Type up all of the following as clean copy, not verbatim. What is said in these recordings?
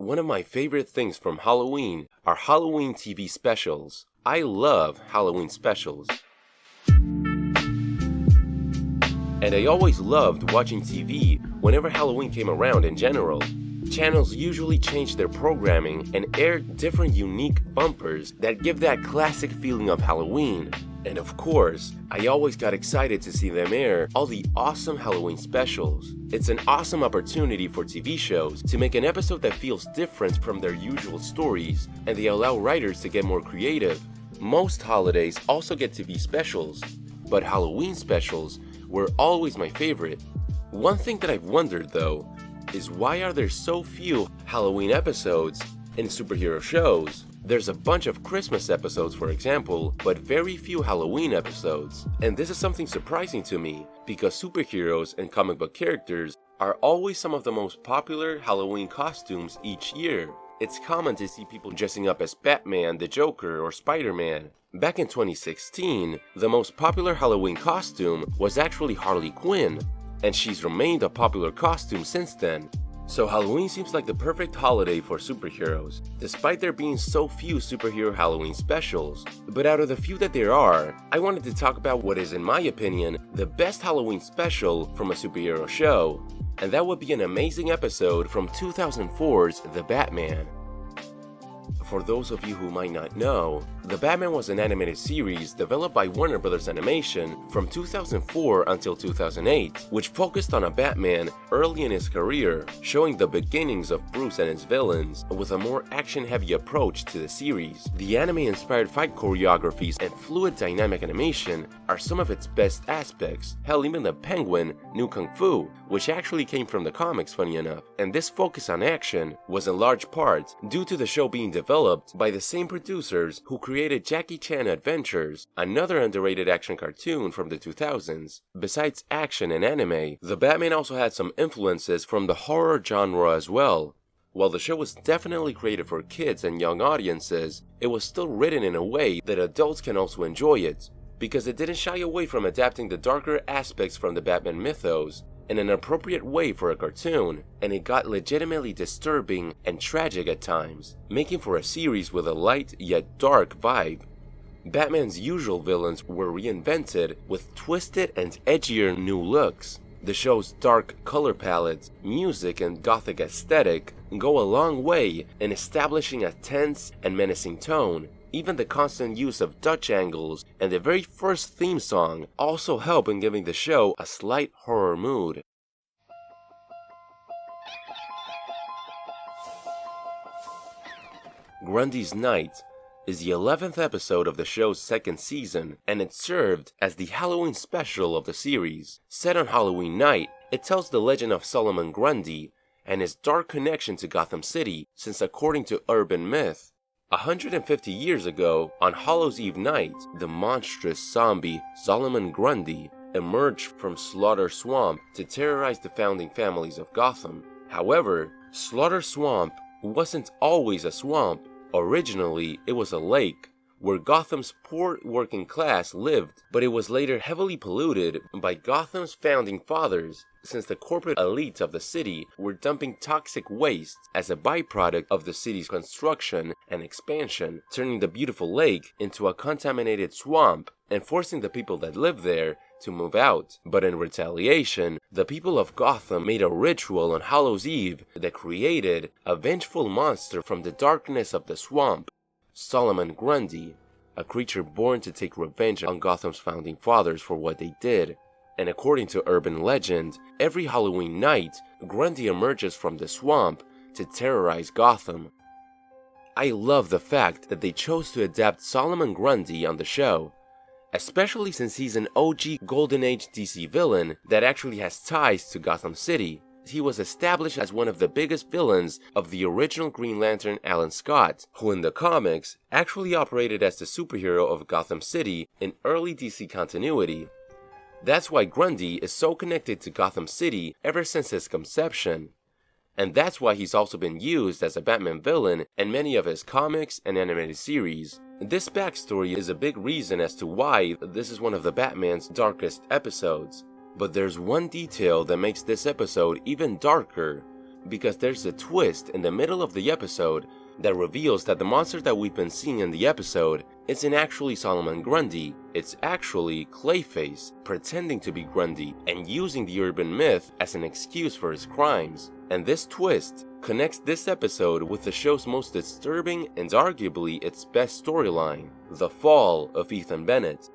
One of my favorite things from Halloween are Halloween TV specials. I love Halloween specials. And I always loved watching TV whenever Halloween came around in general. Channels usually changed their programming and aired different unique bumpers that give that classic feeling of Halloween. And of course, I always got excited to see them air all the awesome Halloween specials. It's an awesome opportunity for TV shows to make an episode that feels different from their usual stories, and they allow writers to get more creative. Most holidays also get TV specials, but Halloween specials were always my favorite. One thing that I've wondered though is why are there so few Halloween episodes in superhero shows? There's a bunch of Christmas episodes, for example, but very few Halloween episodes. And this is something surprising to me, because superheroes and comic book characters are always some of the most popular Halloween costumes each year. It's common to see people dressing up as Batman, the Joker, or Spider-Man. Back in 2016, the most popular Halloween costume was actually Harley Quinn, and she's remained a popular costume since then. So Halloween seems like the perfect holiday for superheroes, despite there being so few superhero Halloween specials. But out of the few that there are, I wanted to talk about what is, in my opinion, the best Halloween special from a superhero show, and that would be an amazing episode from 2004's The Batman. For those of you who might not know, The Batman was an animated series developed by Warner Bros. Animation from 2004 until 2008, which focused on a Batman early in his career, showing the beginnings of Bruce and his villains, with a more action-heavy approach to the series. The anime-inspired fight choreographies and fluid dynamic animation are some of its best aspects. Hell, even the Penguin knew Kung Fu, which actually came from the comics, funny enough. And this focus on action was in large part due to the show being developed by the same producers who created Jackie Chan Adventures, another underrated action cartoon from the 2000s. Besides action and anime, The Batman also had some influences from the horror genre as well. While the show was definitely created for kids and young audiences, it was still written in a way that adults can also enjoy it, because it didn't shy away from adapting the darker aspects from the Batman mythos in an appropriate way for a cartoon, and it got legitimately disturbing and tragic at times, making for a series with a light yet dark vibe. Batman's usual villains were reinvented with twisted and edgier new looks. The show's dark color palette, music, and gothic aesthetic go a long way in establishing a tense and menacing tone. Even the constant use of Dutch angles and the very first theme song also help in giving the show a slight horror mood. Grundy's Night is the 11th episode of the show's second season, and it served as the Halloween special of the series. Set on Halloween night, it tells the legend of Solomon Grundy and his dark connection to Gotham City, since according to urban myth, 150 years ago, on Hallows' Eve night, the monstrous zombie Solomon Grundy emerged from Slaughter Swamp to terrorize the founding families of Gotham. However, Slaughter Swamp wasn't always a swamp. Originally, it was a lake where Gotham's poor working class lived, but it was later heavily polluted by Gotham's founding fathers, since the corporate elite of the city were dumping toxic waste as a byproduct of the city's construction and expansion, turning the beautiful lake into a contaminated swamp and forcing the people that lived there to move out. But in retaliation, the people of Gotham made a ritual on Hallows' Eve that created a vengeful monster from the darkness of the swamp, Solomon Grundy, a creature born to take revenge on Gotham's founding fathers for what they did. And according to urban legend, every Halloween night, Grundy emerges from the swamp to terrorize Gotham. I love the fact that they chose to adapt Solomon Grundy on the show, especially since he's an OG Golden Age DC villain that actually has ties to Gotham City. He was established as one of the biggest villains of the original Green Lantern Alan Scott, who in the comics actually operated as the superhero of Gotham City in early DC continuity. That's why Grundy is so connected to Gotham City ever since his conception. And that's why he's also been used as a Batman villain in many of his comics and animated series. This backstory is a big reason as to why this is one of the Batman's darkest episodes. But there's one detail that makes this episode even darker, because there's a twist in the middle of the episode that reveals that the monster that we've been seeing in the episode isn't actually Solomon Grundy, it's actually Clayface, pretending to be Grundy and using the urban myth as an excuse for his crimes. And this twist connects this episode with the show's most disturbing and arguably its best storyline, the fall of Ethan Bennett.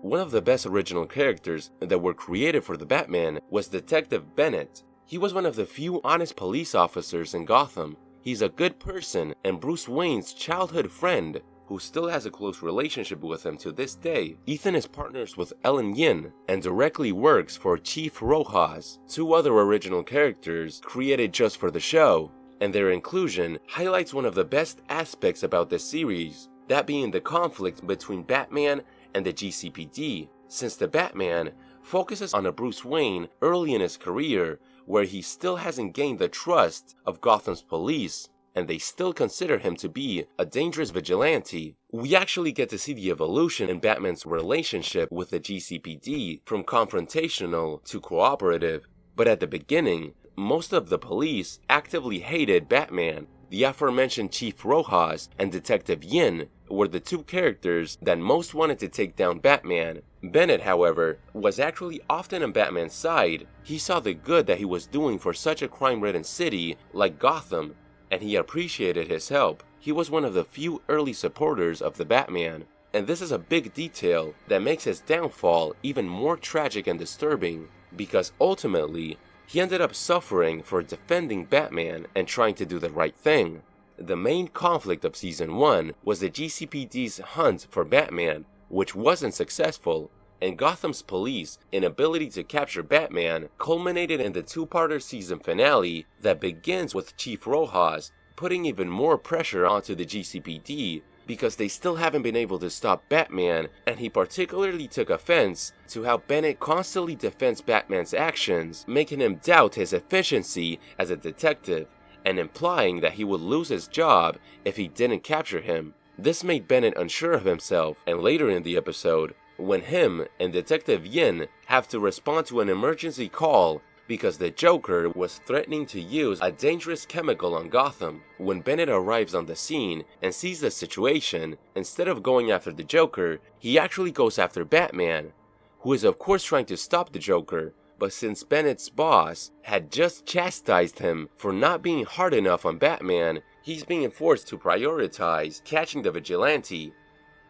One of the best original characters that were created for the Batman was Detective Bennett. He was one of the few honest police officers in Gotham. He's a good person and Bruce Wayne's childhood friend who still has a close relationship with him to this day. Ethan is partners with Ellen Yin and directly works for Chief Rojas, two other original characters created just for the show, and their inclusion highlights one of the best aspects about this series, that being the conflict between Batman and the GCPD, since the Batman focuses on a Bruce Wayne early in his career where he still hasn't gained the trust of Gotham's police, and they still consider him to be a dangerous vigilante. We actually get to see the evolution in Batman's relationship with the GCPD from confrontational to cooperative, but at the beginning, most of the police actively hated Batman. The aforementioned Chief Rojas and Detective Yin were the two characters that most wanted to take down Batman. Bennett, however, was actually often on Batman's side. He saw the good that he was doing for such a crime-ridden city like Gotham, and he appreciated his help. He was one of the few early supporters of the Batman, and this is a big detail that makes his downfall even more tragic and disturbing, because ultimately, he ended up suffering for defending Batman and trying to do the right thing. The main conflict of Season 1 was the GCPD's hunt for Batman, which wasn't successful, and Gotham's police inability to capture Batman culminated in the two-parter season finale that begins with Chief Rojas putting even more pressure onto the GCPD because they still haven't been able to stop Batman, and he particularly took offense to how Bennett constantly defends Batman's actions, making him doubt his efficiency as a detective, and implying that he would lose his job if he didn't capture him. This made Bennett unsure of himself, and later in the episode, when him and Detective Yin have to respond to an emergency call because the Joker was threatening to use a dangerous chemical on Gotham. When Bennett arrives on the scene and sees the situation, instead of going after the Joker, he actually goes after Batman, who is of course trying to stop the Joker, but since Bennett's boss had just chastised him for not being hard enough on Batman, he's being forced to prioritize catching the vigilante.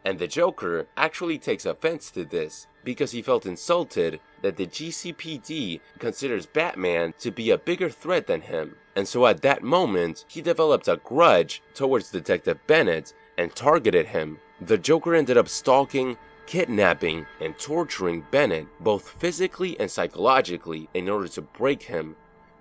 And the Joker actually takes offense to this because he felt insulted that the GCPD considers Batman to be a bigger threat than him. And so at that moment, he developed a grudge towards Detective Bennett and targeted him. The Joker ended up stalking, kidnapping, and torturing Bennett both physically and psychologically in order to break him,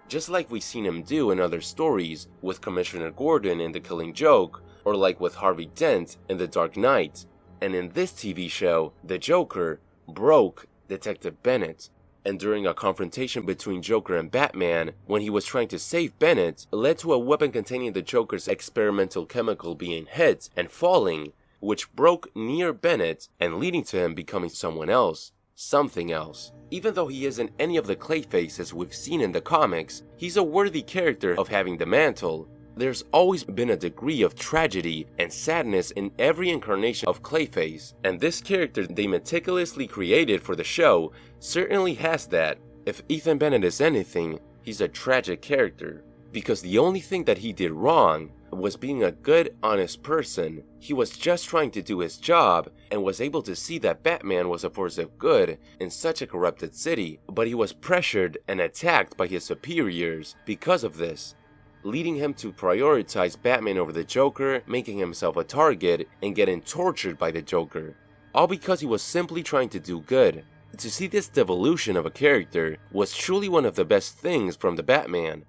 just like we've seen him do in other stories with Commissioner Gordon in The Killing Joke, or like with Harvey Dent in The Dark Knight. And in this TV show, the Joker broke Detective Bennett, and during a confrontation between Joker and Batman, when he was trying to save Bennett, led to a weapon containing the Joker's experimental chemical being hit and falling, which broke near Bennett and leading to him becoming someone else, something else. Even though he isn't any of the Clayfaces we've seen in the comics, he's a worthy character of having the mantle. There's always been a degree of tragedy and sadness in every incarnation of Clayface, and this character they meticulously created for the show certainly has that. If Ethan Bennett is anything, he's a tragic character, because the only thing that he did wrong was being a good, honest person. He was just trying to do his job and was able to see that Batman was a force of good in such a corrupted city, but he was pressured and attacked by his superiors because of this, leading him to prioritize Batman over the Joker, making himself a target, and getting tortured by the Joker. All because he was simply trying to do good. To see this devolution of a character was truly one of the best things from the Batman.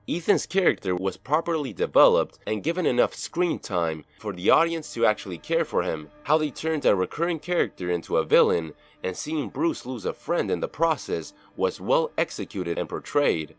Ethan's character was properly developed and given enough screen time for the audience to actually care for him. How they turned a recurring character into a villain, and seeing Bruce lose a friend in the process was well executed and portrayed.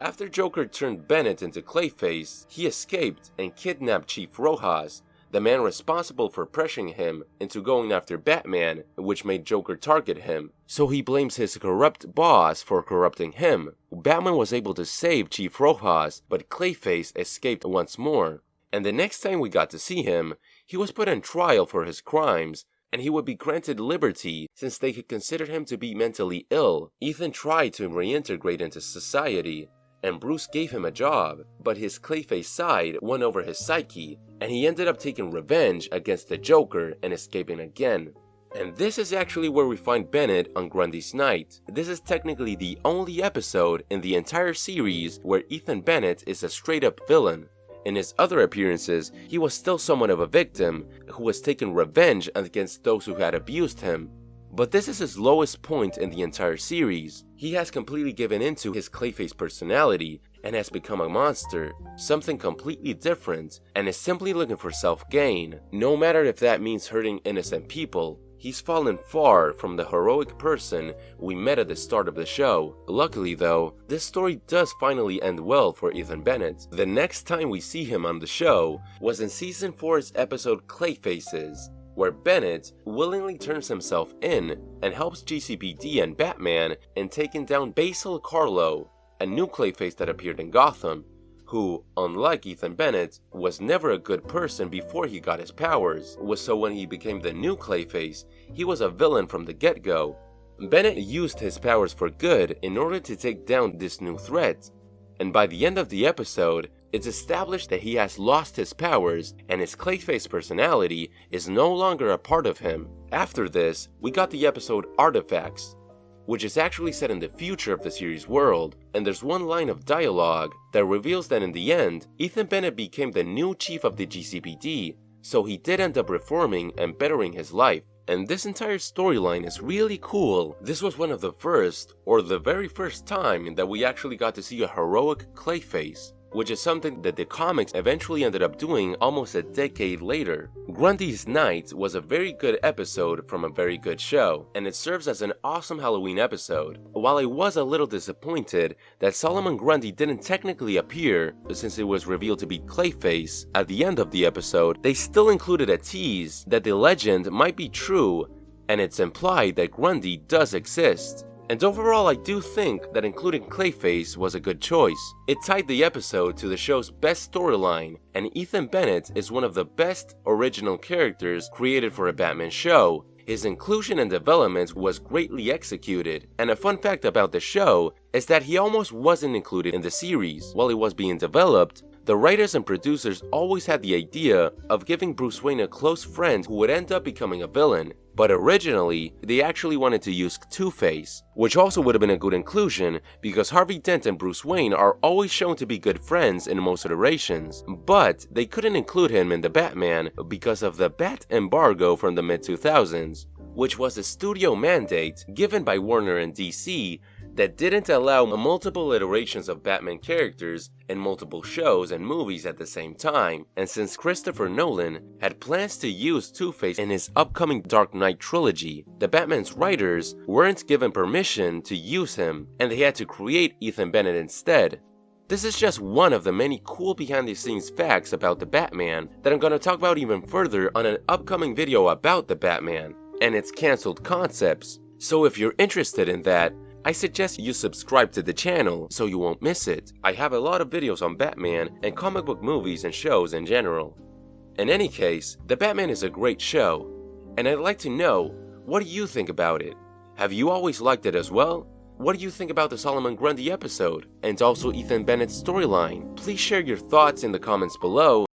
After Joker turned Bennett into Clayface, he escaped and kidnapped Chief Rojas, the man responsible for pressuring him into going after Batman, which made Joker target him. So he blames his corrupt boss for corrupting him. Batman was able to save Chief Rojas, but Clayface escaped once more. And the next time we got to see him, he was put on trial for his crimes, and he would be granted liberty since they could consider him to be mentally ill. Ethan tried to reintegrate into society, and Bruce gave him a job, but his Clayface side won over his psyche, and he ended up taking revenge against the Joker and escaping again. And this is actually where we find Bennett on Grundy's night. This is technically the only episode in the entire series where Ethan Bennett is a straight-up villain. In his other appearances, he was still somewhat of a victim who was taking revenge against those who had abused him. But this is his lowest point in the entire series. He has completely given into his Clayface personality and has become a monster, something completely different, and is simply looking for self-gain, no matter if that means hurting innocent people. He's fallen far from the heroic person we met at the start of the show. Luckily though, this story does finally end well for Ethan Bennett. The next time we see him on the show was in Season 4's episode Clayfaces, where Bennett willingly turns himself in and helps GCPD and Batman in taking down Basil Karlo, a new Clayface that appeared in Gotham, who, unlike Ethan Bennett, was never a good person before he got his powers, so when he became the new Clayface, he was a villain from the get-go. Bennett used his powers for good in order to take down this new threat, and by the end of the episode, it's established that he has lost his powers and his Clayface personality is no longer a part of him. After this, we got the episode Artifacts, which is actually set in the future of the series world, and there's one line of dialogue that reveals that in the end, Ethan Bennett became the new chief of the GCPD, so he did end up reforming and bettering his life. And this entire storyline is really cool. This was one of the first, or the very first time that we actually got to see a heroic Clayface, which is something that the comics eventually ended up doing almost a decade later. Grundy's Night was a very good episode from a very good show, and it serves as an awesome Halloween episode. While I was a little disappointed that Solomon Grundy didn't technically appear since it was revealed to be Clayface at the end of the episode, they still included a tease that the legend might be true, and it's implied that Grundy does exist. And overall, I do think that including Clayface was a good choice. It tied the episode to the show's best storyline, and Ethan Bennett is one of the best original characters created for a Batman show. His inclusion and development was greatly executed, and a fun fact about the show is that he almost wasn't included in the series. While it was being developed, the writers and producers always had the idea of giving Bruce Wayne a close friend who would end up becoming a villain. But originally, they actually wanted to use Two-Face, which also would have been a good inclusion because Harvey Dent and Bruce Wayne are always shown to be good friends in most iterations. But they couldn't include him in the Batman because of the Bat embargo from the mid-2000s, which was a studio mandate given by Warner and DC that didn't allow multiple iterations of Batman characters in multiple shows and movies at the same time. And since Christopher Nolan had plans to use Two-Face in his upcoming Dark Knight trilogy, the Batman's writers weren't given permission to use him, and they had to create Ethan Bennett instead. This is just one of the many cool behind-the-scenes facts about the Batman that I'm gonna talk about even further on an upcoming video about the Batman and its cancelled concepts. So if you're interested in that, I suggest you subscribe to the channel so you won't miss it. I have a lot of videos on Batman and comic book movies and shows in general. In any case, The Batman is a great show, and I'd like to know, what do you think about it? Have you always liked it as well? What do you think about the Solomon Grundy episode, and also Ethan Bennett's storyline? Please share your thoughts in the comments below,